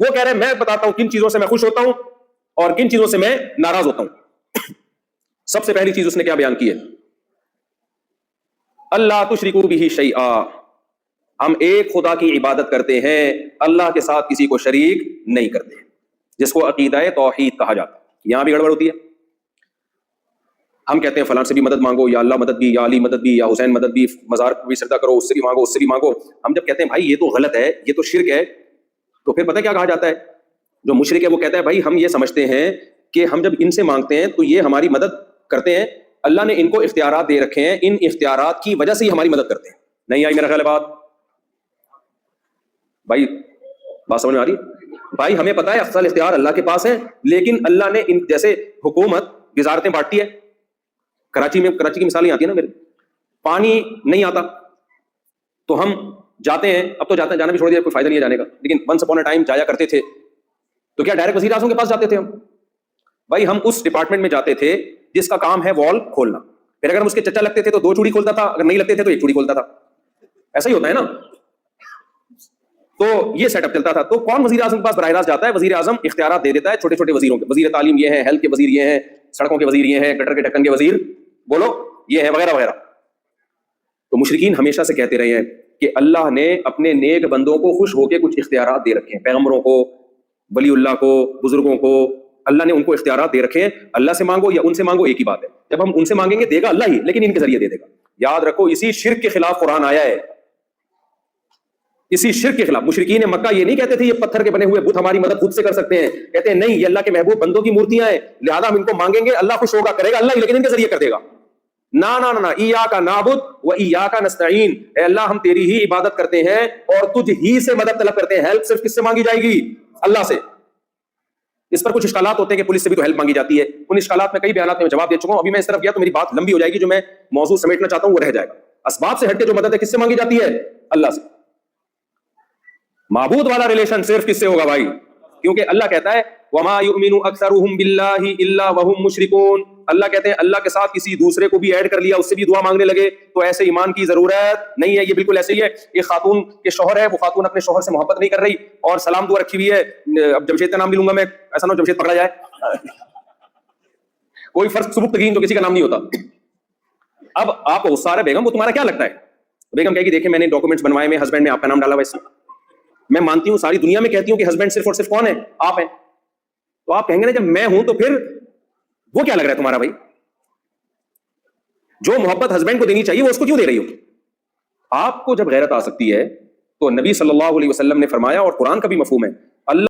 وہ کہہ رہے ہیں میں بتاتا ہوں کن چیزوں سے میں خوش ہوتا ہوں اور کن چیزوں سے میں ناراض ہوتا ہوں. سب سے پہلی چیز اس نے کیا بیان کی ہے؟ اللہ تشرکوا بہ شیئا، ہم ایک خدا کی عبادت کرتے ہیں، اللہ کے ساتھ کسی کو شریک نہیں کرتے، جس کو عقیدہ توحید کہا جاتا ہے. یہاں بھی گڑبڑ ہوتی ہے. ہم کہتے ہیں فلاں سے بھی مدد مانگو، یا اللہ مدد بھی، یا علی مدد بھی، یا حسین مدد بھی، مزار کو بھی سجدہ کرو، اس سے بھی مانگو، اس سے بھی مانگو. ہم جب کہتے ہیں بھائی یہ تو غلط ہے، یہ تو شرک ہے، تو پھر پتہ کیا کہا جاتا ہے؟ جو مشرک ہے وہ کہتا ہے بھائی ہم یہ سمجھتے ہیں کہ ہم جب ان سے مانگتے ہیں تو یہ ہماری مدد کرتے ہیں، اللہ نے ان کو اختیارات دے رکھے ہیں، ان اختیارات کی وجہ سے ہی ہماری مدد کرتے ہیں. نہیں آئی میرا خیال ہے بات؟ بھائی بات سمجھ میں آ رہی ہے؟ بھائی ہمیں پتا ہے افضل اختیار اللہ کے پاس ہے، لیکن اللہ نے ان جیسے حکومت وزارتیں بانٹتی ہے. کراچی کی مثالیں آتی ہیں نا میرے، پانی نہیں آتا تو ہم جاتے ہیں، اب تو جاتے ہیں، جانا بھی چھوڑ دیا، کوئی فائدہ نہیں ہے جانے کا، لیکن ونس اپون اے ٹائم جایا کرتے تھے. تو کیا ڈائریکٹ وزیر اعظم کے پاس جاتے تھے ہم؟ بھائی ہم اس ڈپارٹمنٹ میں جاتے تھے جس کا کام ہے وال کھولنا. پھر اگر ہم اس کے چچا لگتے تھے تو 2 چوڑی کھولتا تھا، اگر نہیں لگتے تھے تو 1 چوڑی کھولتا تھا. ایسا ہی ہوتا ہے نا. تو یہ سیٹ اپ چلتا تھا. تو کون وزیر اعظم کے پاس براہ راست جاتا ہے؟ وزیر اعظم اختیارات دے دیتا ہے چھوٹے چھوٹے وزیروں کے. وزیر تعلیم یہ ہے، ہیلتھ کے وزیر یہ ہیں، سڑکوں کے وزیر یہ ہیں، گٹر کے ڈھکن کے وزیر بولو یہ ہے، وغیرہ وغیرہ. تو مشرکین ہمیشہ سے کہتے رہے ہیں کہ اللہ نے اپنے نیک بندوں کو خوش ہو کے کچھ اختیارات دے رکھے ہیں، پیغمبروں کو، ولی اللہ کو، بزرگوں کو، اللہ نے ان کو اختیارات دے رکھے ہیں. اللہ سے مانگو یا ان سے مانگو ایک ہی بات ہے. جب ہم ان سے مانگیں گے دے گا اللہ ہی، لیکن ان کے ذریعے دے دے گا. یاد رکھو اسی شرک کے خلاف قرآن آیا ہے، اسی شرک کے خلاف. مشرکین مکہ یہ نہیں کہتے تھے یہ پتھر کے بنے ہوئے بت ہماری مدد خود سے کر سکتے ہیں، کہتے ہیں نہیں یہ اللہ کے محبوب بندوں کی مورتیاں ہیں، لہذا ہم ان کو مانگیں گے اللہ خوش ہوگا، کرے گا اللہ ہی، لیکن ان کے ذریعے کر دے گا. نہ ایاک نعبد و ایاک نستعین، اے اللہ ہم تیری ہی عبادت کرتے ہیں اور تجھ ہی سے مدد طلب کرتے ہیں. ہیلپ صرف کس سے مانگی جائے گی؟ اللہ سے. اس پر کچھ اشکالات ہوتے ہیں کہ پولیس سے بھی تو ہیلپ مانگی جاتی ہے. ان اشکالات میں کئی بیانات میں جواب دے چکا ہوں. ابھی میں اس طرف گیا تو میری بات لمبی ہو جائے گی، جو میں موضوع سمیٹنا چاہتا ہوں وہ رہ جائے گا. اسباب سے ہٹ کے جو مدد ہے کس سے مانگی جاتی ہے؟ اللہ سے. معبود والا ریلیشن صرف کس سے ہوگا بھائی؟ کیونکہ اللہ کہتا ہے وَمَا يُؤْمِنُ أَكْثَرُهُمْ بِاللَّهِ إِلَّا وَهُمْ مُشْرِكُونَ. اللہ کہتے ہیں اللہ کے ساتھ کسی دوسرے کو بھی ایڈ کر لیا، اس سے بھی دعا مانگنے لگے تو ایسے ایمان کی ضرورت نہیں ہے. یہ بالکل ایسے ہی ہے، ایک خاتون کے شوہر ہے، وہ خاتون اپنے شوہر سے محبت نہیں کر رہی اور سلام دعا رکھی ہوئی ہے. اب جمشید کا نام بھی لوں گا میں، ایسا نہ ہو جمشید پکڑا جائے. کوئی فرض ثبوت تقین جو کسی کا نام نہیں ہوتا. اب آپ کو غصہ آ رہا ہے، بیگم وہ تمہارا کیا لگتا ہے؟ بیگم کہے گی دیکھیں میں نے ڈاکومنٹس بنوائے میں ہسبینڈ نے آپ کا نام ڈالا ہوا اس میں. میں مانتی ہوں ساری دنیا میں کہتی ہوں کہ ہسبینڈ صرف اور صرف کون ہے؟ آپ ہیں. تو آپ کہیں گے نا جب میں ہوں تو پھر وہ کیا لگ رہا ہے تمہارا بھائی؟ جو محبت ہسبینڈ کو دینی چاہیے وہ اس کو کیوں دے رہی ہو؟ آپ کو جب غیرت آ سکتی ہے تو نبی صلی اللہ علیہ وسلم نے فرمایا، اور قرآن کا بھی مفہوم ہے، اللہ